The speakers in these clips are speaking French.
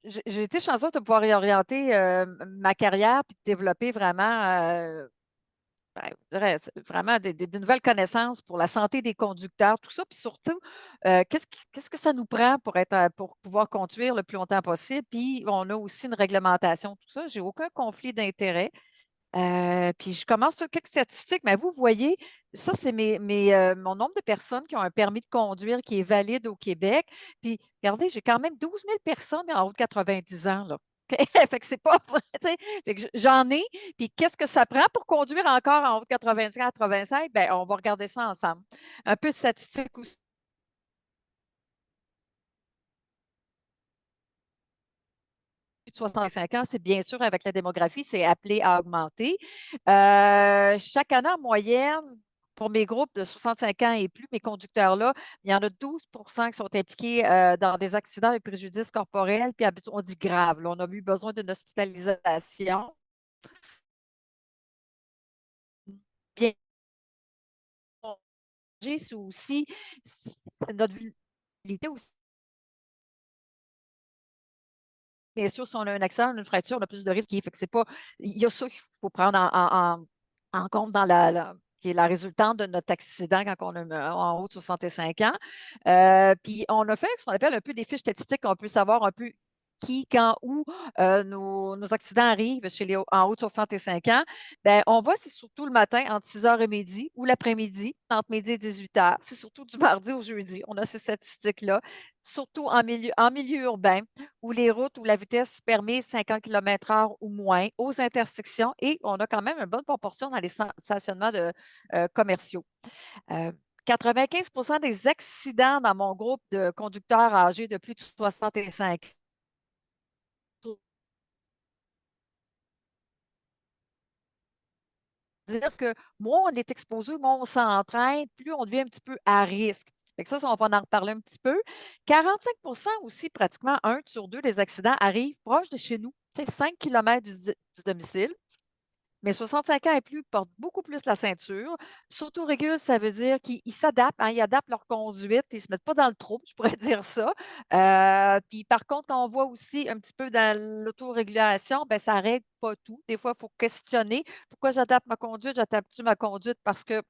j'ai été chanceuse de pouvoir réorienter ma carrière puis de développer vraiment, ben, je dirais, vraiment des nouvelles connaissances pour la santé des conducteurs, tout ça. Puis surtout, qu'est-ce que ça nous prend pour pour pouvoir conduire le plus longtemps possible? Puis on a aussi une réglementation, tout ça. J'ai aucun conflit d'intérêt. Puis je commence sur quelques statistiques, mais vous voyez, ça, c'est mon nombre de personnes qui ont un permis de conduire qui est valide au Québec. Puis regardez, j'ai quand même 12 000 personnes en haut de 90 ans, là. Fait que c'est pas vrai, tu sais. Fait que j'en ai. Puis qu'est-ce que ça prend pour conduire encore en haut de 85, 85? Bien, on va regarder ça ensemble. Un peu de statistiques aussi. De 65 ans, c'est bien sûr avec la démographie, c'est appelé à augmenter. Chaque année, en moyenne, pour mes groupes de 65 ans et plus, mes conducteurs-là, il y en a 12% qui sont impliqués dans des accidents et préjudices corporels, puis on dit grave. Là, on a eu besoin d'une hospitalisation. Bien, c'est aussi c'est notre vulnérabilité aussi. Bien sûr, si on a un accident, une fracture, on a plus de risques. Fait que c'est pas, il y a ça qu'il faut prendre en compte dans qui est la résultante de notre accident quand on a en haut de 65 ans. Puis on a fait ce qu'on appelle un peu des fiches statistiques, on peut savoir un peu qui, quand, où nos accidents arrivent en haut de 65 ans. Ben, on voit c'est surtout le matin entre 6 h et midi ou l'après-midi entre midi et 18 h. C'est surtout du mardi au jeudi. On a ces statistiques-là, surtout en milieu urbain où les routes où la vitesse permet 50 km/h ou moins aux intersections et on a quand même une bonne proportion dans les stationnements commerciaux. Euh, 95% des accidents dans mon groupe de conducteurs âgés de plus de 65 dire que moins on est exposé, moins on s'entraîne, plus on devient un petit peu à risque. Fait que ça, on va en reparler un petit peu. 45% aussi, pratiquement un sur deux des accidents arrivent proche de chez nous, tu sais, 5 km du domicile. Mais 65 ans et plus portent beaucoup plus la ceinture. S'autorégulent, ça veut dire qu'ils s'adaptent, hein, ils adaptent leur conduite, ils ne se mettent pas dans le trou, je pourrais dire ça. Puis par contre, quand on voit aussi un petit peu dans l'autorégulation, ben, ça ne règle pas tout. Des fois, il faut questionner pourquoi j'adapte ma conduite, j'adapte-tu ma conduite parce que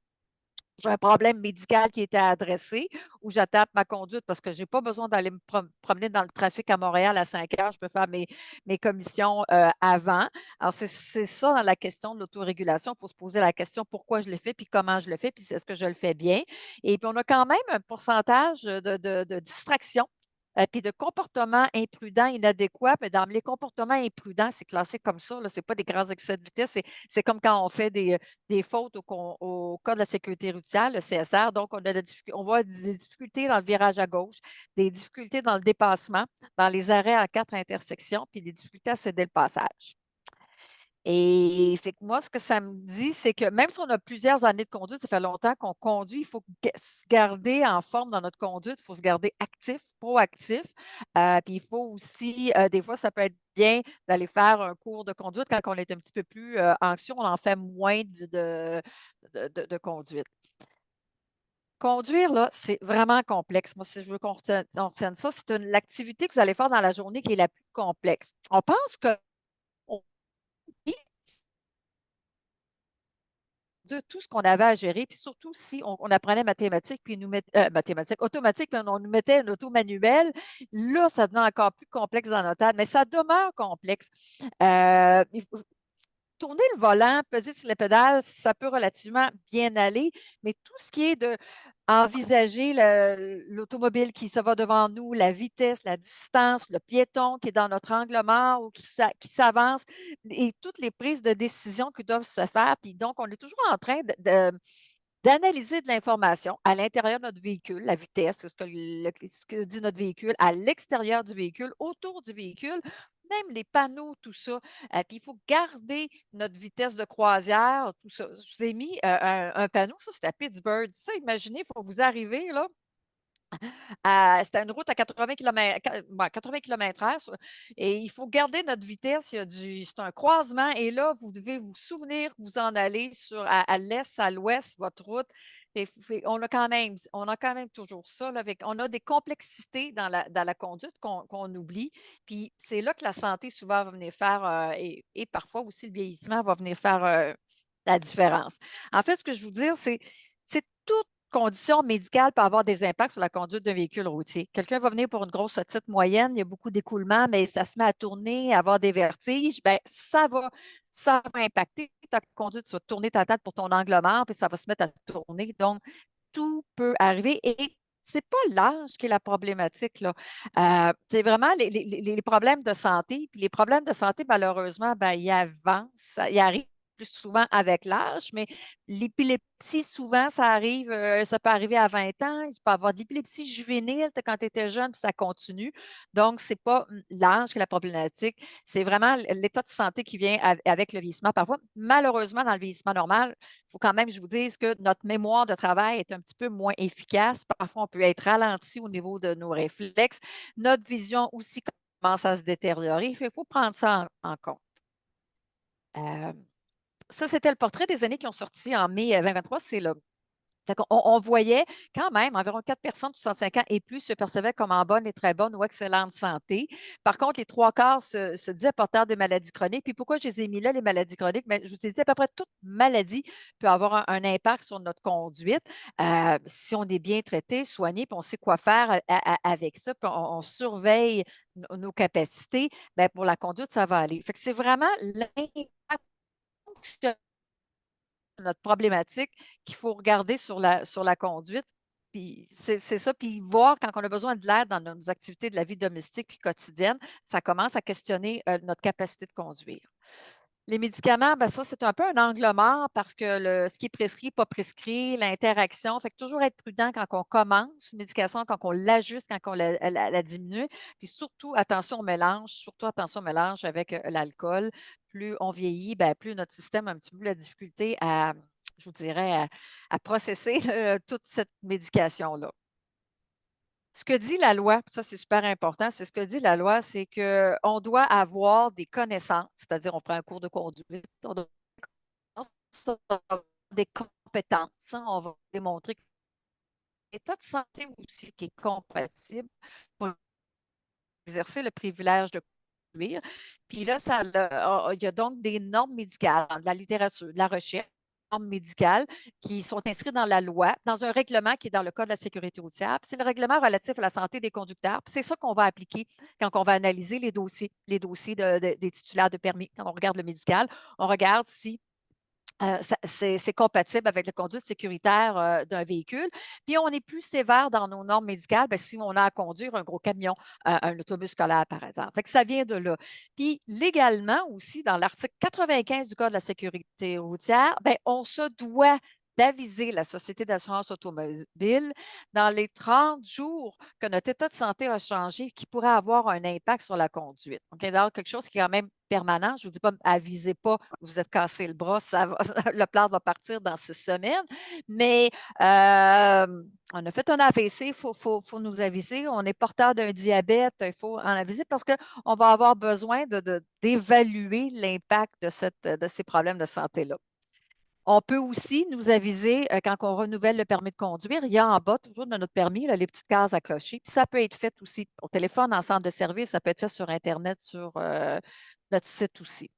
j'ai un problème médical qui était adressé ou j'adapte ma conduite parce que je n'ai pas besoin d'aller me promener dans le trafic à Montréal à 5 heures. Je peux faire mes commissions avant. Alors, c'est ça dans la question de l'autorégulation. Il faut se poser la question pourquoi je le fais, puis comment je le fais, puis est-ce que je le fais bien. Et puis, on a quand même un pourcentage de distraction puis de comportements imprudents, inadéquats. Mais dans les comportements imprudents, c'est classé comme ça. Ce n'est pas des grands excès de vitesse. C'est comme quand on fait des fautes au Code de la sécurité routière, le CSR. Donc, on voit des difficultés dans le virage à gauche, des difficultés dans le dépassement, dans les arrêts à 4 intersections, puis des difficultés à céder le passage. Et fait que moi, ce que ça me dit, c'est que même si on a plusieurs années de conduite, ça fait longtemps qu'on conduit, il faut se garder en forme dans notre conduite, il faut se garder actif, proactif. Puis il faut aussi, des fois, ça peut être bien d'aller faire un cours de conduite quand on est un petit peu plus anxieux, on en fait moins de conduite. Conduire, là, c'est vraiment complexe. Moi, si je veux on retienne ça, c'est l'activité que vous allez faire dans la journée qui est la plus complexe. On pense que on de tout ce qu'on avait à gérer, puis surtout si on apprenait mathématiques, puis mathématiques automatiques, puis on nous mettait un auto manuel, là, ça devenait encore plus complexe dans notre tête, mais ça demeure complexe. Tourner le volant, peser sur les pédales, ça peut relativement bien aller, mais tout ce qui est de envisager l'automobile qui se va devant nous, la vitesse, la distance, le piéton qui est dans notre angle mort ou qui s'avance et toutes les prises de décision qui doivent se faire. Puis donc, on est toujours en train d'analyser de l'information à l'intérieur de notre véhicule, la vitesse, ce que dit notre véhicule, à l'extérieur du véhicule, autour du véhicule, même les panneaux, tout ça. Puis il faut garder notre vitesse de croisière, tout ça. Je vous ai mis un panneau, ça c'est à Pittsburgh. Ça, imaginez, il faut vous arriver là. C'était une route à 80 km/h et il faut garder notre vitesse. C'est un croisement et là, vous devez vous souvenir que vous en allez à l'est, à l'ouest, votre route. On a quand même toujours ça, là, on a des complexités dans la conduite qu'on oublie. Puis c'est là que la santé souvent va venir faire, et parfois aussi le vieillissement va venir faire la différence. En fait, ce que je veux dire, c'est toute condition médicale peut avoir des impacts sur la conduite d'un véhicule routier. Quelqu'un va venir pour une grosse otite moyenne, il y a beaucoup d'écoulement, mais ça se met à tourner, à avoir des vertiges, ben ça va impacter ta conduite. Tu vas tourner ta tête pour ton angle mort, puis ça va se mettre à tourner. Donc, tout peut arriver et c'est pas l'âge qui est la problématique, là. C'est vraiment les problèmes de santé. Puis les problèmes de santé, malheureusement, ben, ils avancent, ils arrivent plus souvent avec l'âge, mais l'épilepsie, souvent, ça peut arriver à 20 ans. Il peut y avoir de l'épilepsie juvénile quand tu étais jeune, puis ça continue. Donc, c'est pas l'âge qui est la problématique, c'est vraiment l'état de santé qui vient avec le vieillissement. Parfois, malheureusement, dans le vieillissement normal, il faut quand même que je vous dise que notre mémoire de travail est un petit peu moins efficace. Parfois, on peut être ralenti au niveau de nos réflexes. Notre vision aussi commence à se détériorer. Il faut prendre ça en compte. Euh, Ça, c'était le portrait des années qui ont sorti en mai 2023. C'est là. On voyait quand même environ 4 personnes de 65 ans et plus se percevaient comme en bonne et très bonne ou excellente santé. Par contre, les trois quarts se disaient porteurs de maladies chroniques. Puis pourquoi je les ai mis là, les maladies chroniques? Mais je vous ai dit, à peu près toute maladie peut avoir un impact sur notre conduite. Si on est bien traité, soigné, puis on sait quoi faire avec ça, puis on surveille nos capacités, bien, pour la conduite, ça va aller. Fait que c'est vraiment l'impact notre problématique qu'il faut regarder sur la conduite. Puis c'est ça. Puis voir quand on a besoin de l'aide dans nos activités de la vie domestique puis quotidienne, ça commence à questionner notre capacité de conduire. Les médicaments, ben ça, c'est un peu un angle mort parce que ce qui est prescrit, pas prescrit, l'interaction. Fait que toujours être prudent quand on commence une médication, quand on l'ajuste, quand on la diminue. Puis surtout attention au mélange avec l'alcool. Plus on vieillit, ben, plus notre système a un petit peu la difficulté je vous dirais, à processer toute cette médication-là. Ce que dit la loi, ça c'est super important, c'est ce que dit la loi, c'est qu'on doit avoir des connaissances, c'est-à-dire on prend un cours de conduite, on doit avoir des compétences, hein, on va démontrer que l'état de santé aussi qui est compatible pour exercer le privilège de conduire. Puis là, il y a donc des normes médicales, de la littérature, de la recherche, normes médicales qui sont inscrites dans la loi, dans un règlement qui est dans le Code de la sécurité routière. C'est le règlement relatif à la santé des conducteurs. C'est ça qu'on va appliquer quand on va analyser les dossiers des titulaires de permis. Quand on regarde le médical, on regarde si c'est compatible avec la conduite sécuritaire d'un véhicule. Puis on est plus sévère dans nos normes médicales si on a à conduire un gros camion, un autobus scolaire, par exemple. Fait que ça vient de là. Puis légalement aussi, dans l'article 95 du Code de la sécurité routière, ben, on se doit d'aviser la Société d'assurance automobile dans les 30 jours que notre état de santé a changé, qui pourrait avoir un impact sur la conduite. Donc, alors, quelque chose qui est quand même permanent. Je ne vous dis pas, avisez pas, vous êtes cassé le bras, le plan va partir dans 6 semaines. Mais on a fait un AVC, il faut nous aviser. On est porteur d'un diabète, il faut en aviser parce qu'on va avoir besoin d'évaluer l'impact de ces problèmes de santé-là. On peut aussi nous aviser quand on renouvelle le permis de conduire. Il y a en bas, toujours de notre permis, là, les petites cases à clocher. Puis ça peut être fait aussi au téléphone, en centre de service. Ça peut être fait sur Internet, sur notre site aussi.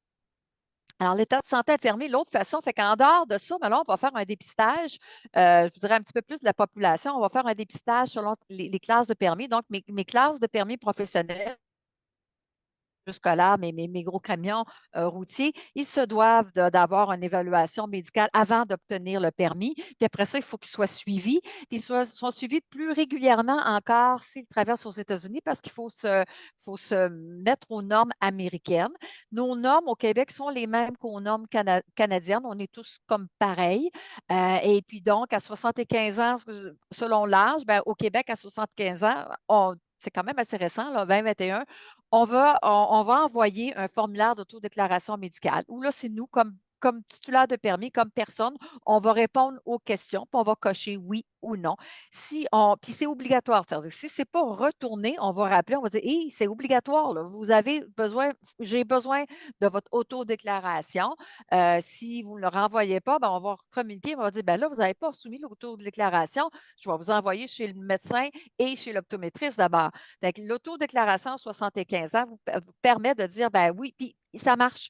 Alors, l'état de santé affirmé, l'autre façon, fait qu'en dehors de ça, ben là, on va faire un dépistage, je vous dirais un petit peu plus de la population. On va faire un dépistage selon les classes de permis. Donc, mes classes de permis professionnels, scolaires, mes gros camions routiers, ils se doivent d'avoir une évaluation médicale avant d'obtenir le permis. Puis après ça, il faut qu'ils soient suivis. Puis ils soient suivis plus régulièrement encore s'ils traversent aux États-Unis parce qu'il faut se mettre aux normes américaines. Nos normes au Québec sont les mêmes qu'aux normes canadiennes. On est tous comme pareils. Et puis donc, à 75 ans, selon l'âge, ben, au Québec, à 75 ans, c'est quand même assez récent, là, 2021, on va envoyer un formulaire d'autodéclaration médicale où là, c'est nous, comme titulaire de permis, comme personne, on va répondre aux questions, puis on va cocher oui ou non. Puis c'est obligatoire, c'est-à-dire si ce n'est pas retourné, on va rappeler, on va dire, hey, c'est obligatoire, là, j'ai besoin de votre autodéclaration. Si vous ne le renvoyez pas, ben, on va communiquer, on va dire, ben là, vous n'avez pas soumis l'autodéclaration, je vais vous envoyer chez le médecin et chez l'optométriste d'abord. Donc, l'autodéclaration à 75 ans vous permet de dire, ben oui, puis ça marche.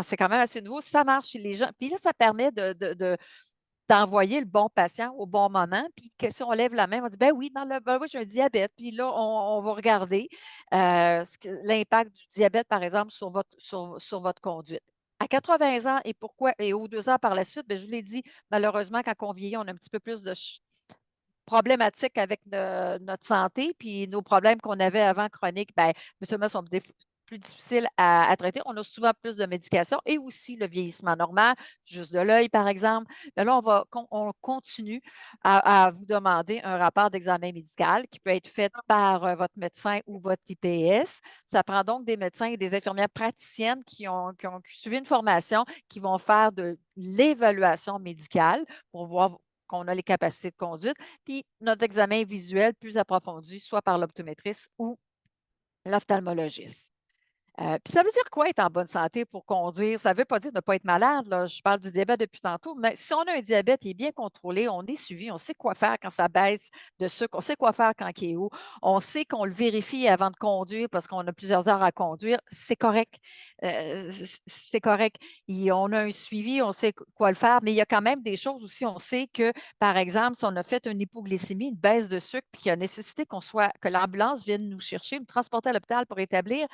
C'est quand même assez nouveau, ça marche chez les gens. Puis là, ça permet d'envoyer le bon patient au bon moment. Puis que si on lève la main, on dit, ben oui, ben oui, j'ai un diabète. Puis là, on va regarder l'impact du diabète, par exemple, sur votre conduite. À 80 ans et aux 2 ans par la suite, ben, je vous l'ai dit, malheureusement, quand on vieillit, on a un petit peu plus de problématiques avec notre santé, puis nos problèmes qu'on avait avant chroniques, bien, seulement sont plus difficiles à traiter. On a souvent plus de médication et aussi le vieillissement normal, juste de l'œil, par exemple. Mais là, on continue à vous demander un rapport d'examen médical qui peut être fait par votre médecin ou votre IPS. Ça prend donc des médecins et des infirmières praticiennes qui ont suivi une formation, qui vont faire de l'évaluation médicale pour voir qu'on a les capacités de conduite, puis notre examen visuel plus approfondi, soit par l'optométriste ou l'ophtalmologiste. Puis ça veut dire quoi être en bonne santé pour conduire? Ça ne veut pas dire ne pas être malade, là. Je parle du diabète depuis tantôt, mais si on a un diabète, il est bien contrôlé, on est suivi, on sait quoi faire quand ça baisse de sucre, on sait quoi faire quand il est haut, on sait qu'on le vérifie avant de conduire parce qu'on a plusieurs heures à conduire, c'est correct. C'est correct. On a un suivi, on sait quoi le faire, mais il y a quand même des choses aussi. On sait que, par exemple, si on a fait une hypoglycémie, une baisse de sucre, puis qu'il y a nécessité que l'ambulance vienne nous chercher, nous transporter à l'hôpital pour établir,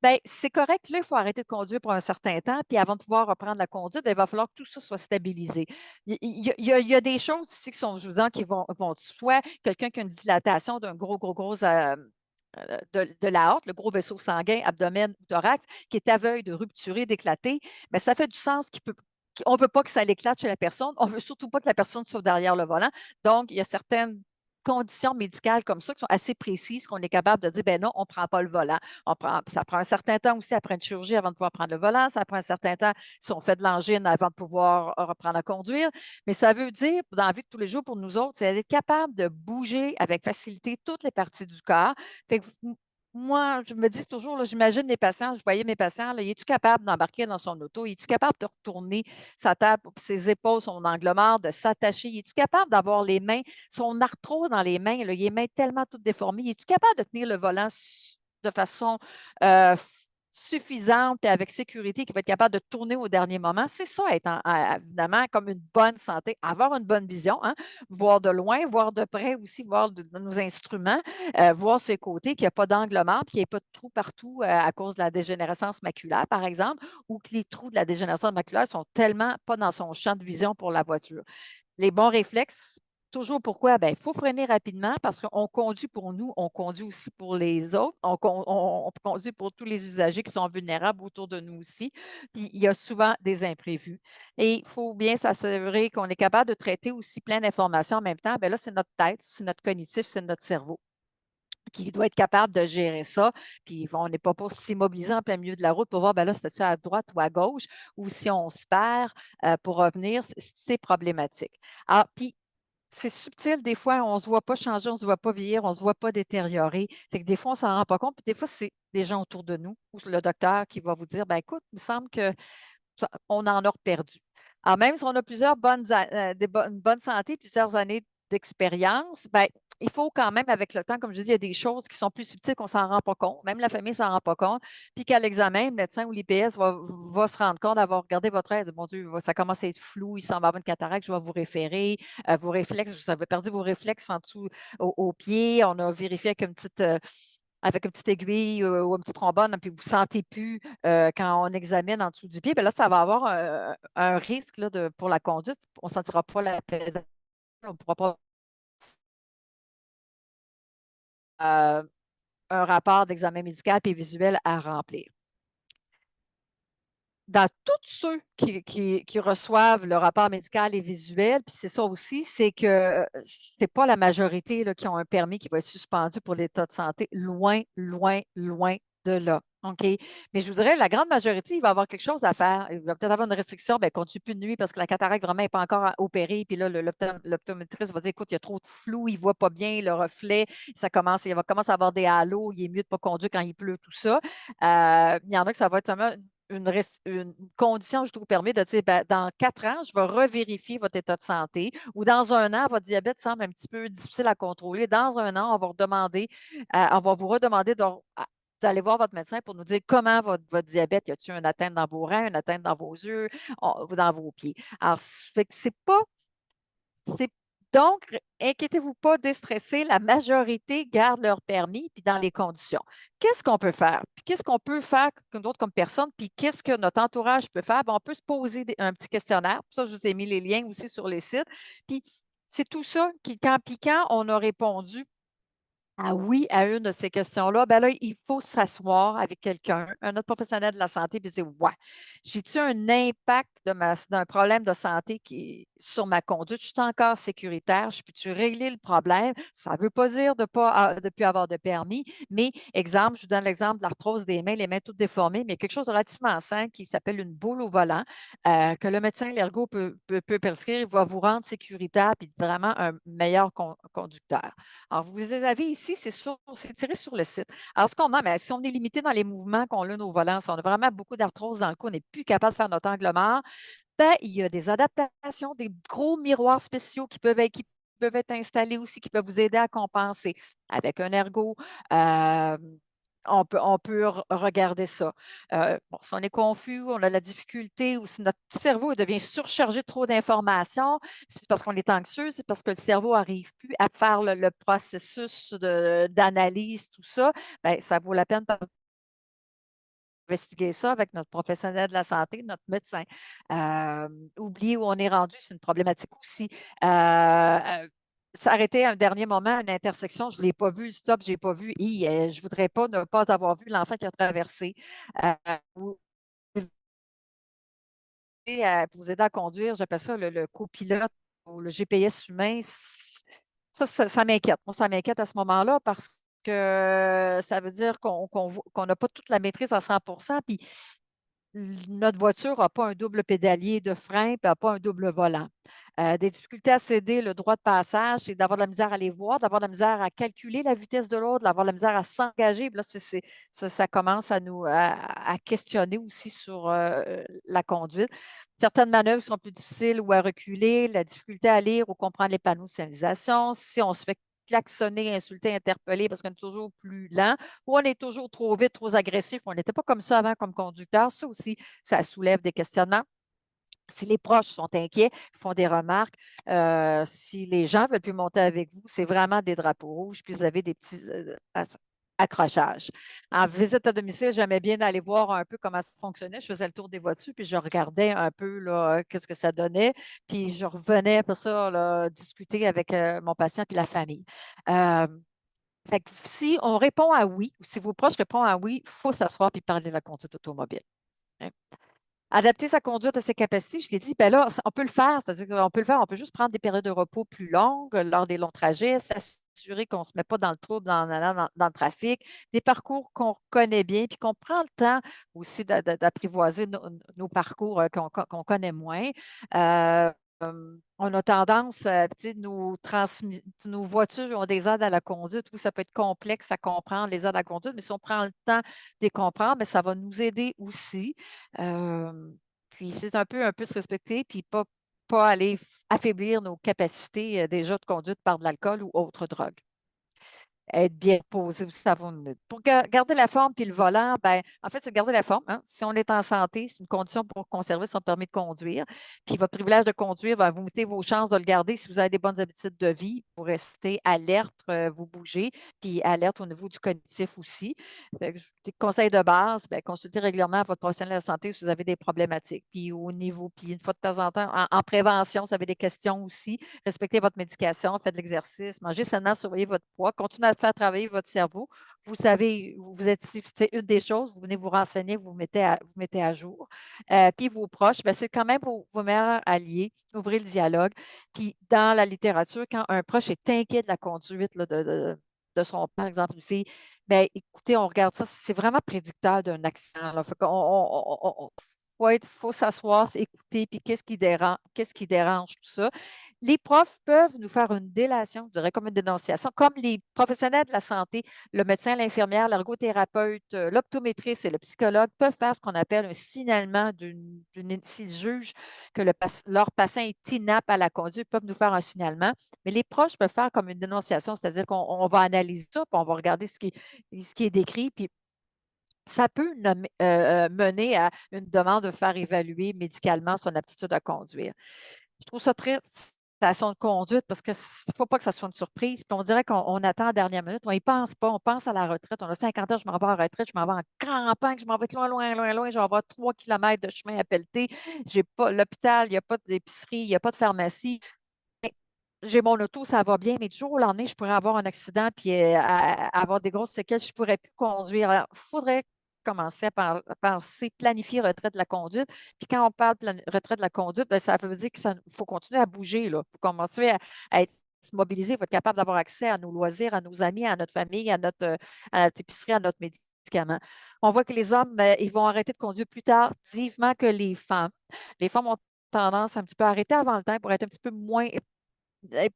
bien, c'est correct. Là, il faut arrêter de conduire pour un certain temps. Puis avant de pouvoir reprendre la conduite, il va falloir que tout ça soit stabilisé. Il y a des choses ici qui sont jouantes qui vont soit quelqu'un qui a une dilatation d'un gros de l'aorte, le gros vaisseau sanguin, abdomen ou thorax, qui est aveugle, de rupturé, d'éclater, mais ça fait du sens on ne veut pas que ça l'éclate chez la personne. On ne veut surtout pas que la personne soit derrière le volant. Donc, il y a certaines conditions médicales comme ça qui sont assez précises qu'on est capable de dire, ben non, on ne prend pas le volant. Ça prend un certain temps aussi après une chirurgie avant de pouvoir prendre le volant. Ça prend un certain temps si on fait de l'angine avant de pouvoir reprendre à conduire. Mais ça veut dire, dans la vie de tous les jours pour nous autres, c'est d'être capable de bouger avec facilité toutes les parties du corps. Fait que moi, je me dis toujours, là, j'imagine mes patients, je voyais mes patients, là, es-tu capable d'embarquer dans son auto? Es-tu capable de retourner sa tête, ses épaules, son angle mort, de s'attacher? Es-tu capable d'avoir les mains, son arthrose dans les mains, là, les mains tellement toutes déformées? Es-tu capable de tenir le volant de façon suffisante et avec sécurité, qui va être capable de tourner au dernier moment? C'est ça, évidemment, comme une bonne santé, avoir une bonne vision, hein? Voir de loin, voir de près aussi, voir nos instruments, voir ses côtés, qu'il n'y a pas d'angle mort, puis qu'il n'y ait pas de trous partout à cause de la dégénérescence maculaire, par exemple, ou que les trous de la dégénérescence maculaire sont tellement pas dans son champ de vision pour la voiture. Les bons réflexes, toujours pourquoi? Ben, il faut freiner rapidement parce qu'on conduit pour nous, on conduit aussi pour les autres, on conduit pour tous les usagers qui sont vulnérables autour de nous aussi. Puis il y a souvent des imprévus. Et il faut bien s'assurer qu'on est capable de traiter aussi plein d'informations en même temps. Bien là, c'est notre tête, c'est notre cognitif, c'est notre cerveau qui doit être capable de gérer ça. Puis on n'est pas pour s'immobiliser en plein milieu de la route pour voir, ben là, c'est-tu à droite ou à gauche, ou si on se perd pour revenir, c'est problématique. Alors, puis c'est subtil, des fois, on ne se voit pas changer, on ne se voit pas vieillir, on ne se voit pas détériorer. Fait que des fois, on ne s'en rend pas compte, puis des fois, c'est des gens autour de nous ou le docteur qui va vous dire, ben écoute, il me semble qu'on en a perdu. Alors, même si on a une bonne santé, plusieurs années d'expérience, ben, il faut quand même, avec le temps, comme je dis, il y a des choses qui sont plus subtiles qu'on ne s'en rend pas compte. Même la famille ne s'en rend pas compte. Puis qu'à l'examen, le médecin ou l'IPS va se rendre compte d'avoir regardé votre œil. Mon Dieu, ça commence à être flou, il semble avoir une cataracte, je vais vous référer. Vos réflexes, vous avez perdu vos réflexes en dessous au pied. On a vérifié avec une petite aiguille ou un petit trombone, puis vous ne sentez plus quand on examine en dessous du pied, bien là, ça va avoir un risque là, pour la conduite. On ne sentira pas la pédale, on ne pourra pas euh, un rapport d'examen médical et visuel à remplir. Dans tous ceux qui reçoivent le rapport médical et visuel, puis c'est ça aussi, c'est que c'est pas la majorité là, qui ont un permis qui va être suspendu pour l'état de santé. Loin, loin, loin de là. OK. Mais je vous dirais, la grande majorité, il va avoir quelque chose à faire. Il va peut-être avoir une restriction, bien, continue plus de nuit parce que la cataracte vraiment n'est pas encore opérée. Puis là, l'optométriste va dire, écoute, il y a trop de flou, il ne voit pas bien le reflet, il va commencer à avoir des halos, il est mieux de ne pas conduire quand il pleut, tout ça. Il y en a que ça va être seulement une condition, je trouve, permet de dire, ben, dans 4 ans, je vais revérifier votre état de santé ou dans un an, votre diabète semble un petit peu difficile à contrôler. Dans un an, on va vous redemander d'aller voir votre médecin pour nous dire comment votre diabète, y a-t-il une atteinte dans vos reins, une atteinte dans vos yeux, ou dans vos pieds. Alors, fait que c'est pas, c'est donc, inquiétez-vous pas, déstresser, la majorité garde leur permis puis dans les conditions. Qu'est-ce qu'on peut faire? Puis qu'est-ce qu'on peut faire d'autre comme personne? Puis qu'est-ce que notre entourage peut faire? Ben, on peut se poser un petit questionnaire. Ça, je vous ai mis les liens aussi sur les sites. Puis c'est tout ça qui, quand on a répondu ah oui, à une de ces questions-là, ben là, il faut s'asseoir avec quelqu'un, un autre professionnel de la santé, puis dire, ouais, j'ai-tu un impact d'un problème de santé sur ma conduite? Je suis encore sécuritaire? Je peux-tu régler le problème? Ça ne veut pas dire de plus avoir de permis, mais exemple, je vous donne l'exemple de l'arthrose des mains, les mains toutes déformées, mais quelque chose de relativement simple qui s'appelle une boule au volant, que le médecin l'ergo peut prescrire, il va vous rendre sécuritaire puis vraiment un meilleur conducteur. Alors, vous les avez ici, c'est tiré sur le site. Alors, ce qu'on a, mais si on est limité dans les mouvements qu'on a nos volants, si on a vraiment beaucoup d'arthrose dans le cou, on n'est plus capable de faire notre angle mort, ben, il y a des adaptations, des gros miroirs spéciaux qui peuvent être installés aussi, qui peuvent vous aider à compenser avec un ergo. euh, on peut regarder ça. Bon, si on est confus, on a la difficulté ou si notre cerveau devient surchargé de trop d'informations, c'est parce qu'on est anxieux, c'est parce que le cerveau n'arrive plus à faire le processus d'analyse, tout ça, bien, ça vaut la peine d'investiguer ça avec notre professionnel de la santé, notre médecin. Euh, Oublier où on est rendu, c'est une problématique aussi. S'arrêter à un dernier moment à une intersection, je ne l'ai pas vu, le stop, je n'ai pas vu. Je ne voudrais pas ne pas avoir vu l'enfant qui a traversé. Euh, ou- pour vous aider à conduire, j'appelle ça le copilote ou le GPS humain. Ça m'inquiète. Moi, ça m'inquiète à ce moment-là parce que ça veut dire qu'on n'a pas toute la maîtrise à 100%. Puis notre voiture n'a pas un double pédalier de frein, puis n'a pas un double volant. Des difficultés à céder le droit de passage, c'est d'avoir de la misère à les voir, d'avoir de la misère à calculer la vitesse de l'autre, d'avoir de la misère à s'engager. Puis là, ça commence à questionner aussi sur la conduite. Certaines manœuvres sont plus difficiles ou à reculer, la difficulté à lire ou comprendre les panneaux de signalisation. Si on se fait klaxonner, insulter, interpeller parce qu'on est toujours plus lent ou on est toujours trop vite, trop agressif. On n'était pas comme ça avant comme conducteur. Ça aussi, ça soulève des questionnements. Si les proches sont inquiets, font des remarques, si les gens ne veulent plus monter avec vous, c'est vraiment des drapeaux rouges, puis vous avez des petits accrochages. En visite à domicile, j'aimais bien aller voir un peu comment ça fonctionnait. Je faisais le tour des voitures, puis je regardais un peu là, qu'est-ce que ça donnait, puis je revenais après ça là, discuter avec mon patient puis la famille. Euh, Fait que si on répond à oui, ou si vos proches répondent à oui, il faut s'asseoir et parler de la conduite automobile. Hein. Adapter sa conduite à ses capacités, je l'ai dit, ben là, on peut le faire. C'est-à-dire qu'on peut le faire, on peut juste prendre des périodes de repos plus longues lors des longs trajets, s'assurer qu'on ne se met pas dans le trouble en allant dans le trafic, des parcours qu'on connaît bien, puis qu'on prend le temps aussi d'apprivoiser nos parcours qu'on connaît moins. Euh, on a tendance, tu sais, nos voitures ont des aides à la conduite. Oui, ça peut être complexe à comprendre, les aides à la conduite, mais si on prend le temps de les comprendre, bien, ça va nous aider aussi. Euh, Puis c'est un peu se respecter, puis pas aller affaiblir nos capacités déjà de conduite par de l'alcool ou autre drogue. Être bien posé aussi, ça va nous aider. Pour garder la forme puis le volant, ben, en fait, c'est de garder la forme. Hein. Si on est en santé, c'est une condition pour conserver son permis de conduire. Puis votre privilège de conduire, ben, vous mettez vos chances de le garder si vous avez des bonnes habitudes de vie pour rester alerte, vous bougez, puis alerte au niveau du cognitif aussi. Fait que des conseils de base, ben, consultez régulièrement votre professionnel de la santé si vous avez des problématiques. Puis au niveau, puis une fois de temps en temps, en prévention, si vous avez des questions aussi, respectez votre médication, faites de l'exercice, mangez sainement, surveillez votre poids, continuez à faire travailler votre cerveau. Vous savez, vous êtes, c'est une des choses, vous venez vous renseigner, vous mettez à jour. Puis vos proches, ben, c'est quand même vos meilleurs alliés. Ouvrez le dialogue. Puis dans la littérature, quand un proche est inquiet de la conduite là, de son père, par exemple, une fille, bien, écoutez, on regarde ça, c'est vraiment prédicteur d'un accident, là. Fait qu'on faut s'asseoir, écouter, puis qu'est-ce qui dérange tout ça. Les profs peuvent nous faire une délation, je dirais comme une dénonciation, comme les professionnels de la santé, le médecin, l'infirmière, l'ergothérapeute, l'optométriste et le psychologue peuvent faire ce qu'on appelle un signalement s'ils jugent que leur patient est inapte à la conduite, ils peuvent nous faire un signalement. Mais les proches peuvent faire comme une dénonciation, c'est-à-dire qu'on va analyser ça, puis on va regarder ce qui est décrit, puis ça peut mener à une demande de faire évaluer médicalement son aptitude à conduire. Je trouve ça très station de conduite parce qu'il ne faut pas que ça soit une surprise. Puis on dirait qu'on attend à la dernière minute. On n'y pense pas. On pense à la retraite. On a 50 ans, je m'en vais à la retraite, je m'en vais en campagne, je m'en vais loin, loin, loin, loin. Je vais avoir 3 kilomètres de chemin à pelleter. J'ai pas l'hôpital, il n'y a pas d'épicerie, il n'y a pas de pharmacie. J'ai mon auto, ça va bien, mais du jour au lendemain, je pourrais avoir un accident puis avoir des grosses séquelles, je ne pourrais plus conduire. Alors, il faudrait commencer à penser, planifier retraite de la conduite. Puis quand on parle retraite de la conduite, ben, ça veut dire qu'il faut continuer à bouger. Il faut commencer à être mobilisé, il faut être capable d'avoir accès à nos loisirs, à nos amis, à notre famille, à notre épicerie, à notre médicament. On voit que les hommes, ils vont arrêter de conduire plus tardivement que les femmes. Les femmes ont tendance à un petit peu arrêter avant le temps pour être un petit peu moins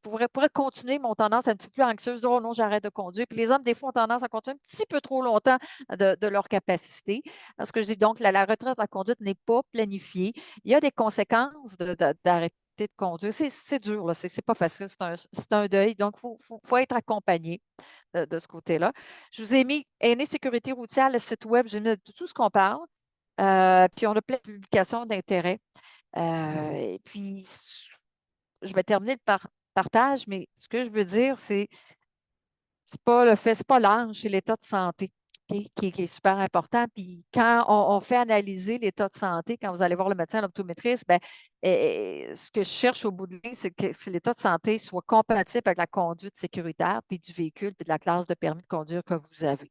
pourrait continuer mon tendance un petit peu anxieuse, oh non, j'arrête de conduire. Puis les hommes, des fois, ont tendance à continuer un petit peu trop longtemps de leur capacité. Parce que je dis donc, la retraite de la conduite n'est pas planifiée. Il y a des conséquences d'arrêter de conduire. C'est dur, là. C'est pas facile. C'est un deuil. Donc, faut être accompagné de ce côté-là. Je vous ai mis Aînés Sécurité routière, le site web, j'ai mis de tout ce qu'on parle. Puis on a plein de publications d'intérêt. Et puis, je vais terminer par partage, mais ce que je veux dire, c'est pas le fait, c'est pas l'âge, c'est l'état de santé, OK, qui est super important. Puis quand on fait analyser l'état de santé, quand vous allez voir le médecin, l'optométriste, ben, ce que je cherche au bout de ligne, c'est que l'état de santé soit compatible avec la conduite sécuritaire, puis du véhicule, puis de la classe de permis de conduire que vous avez.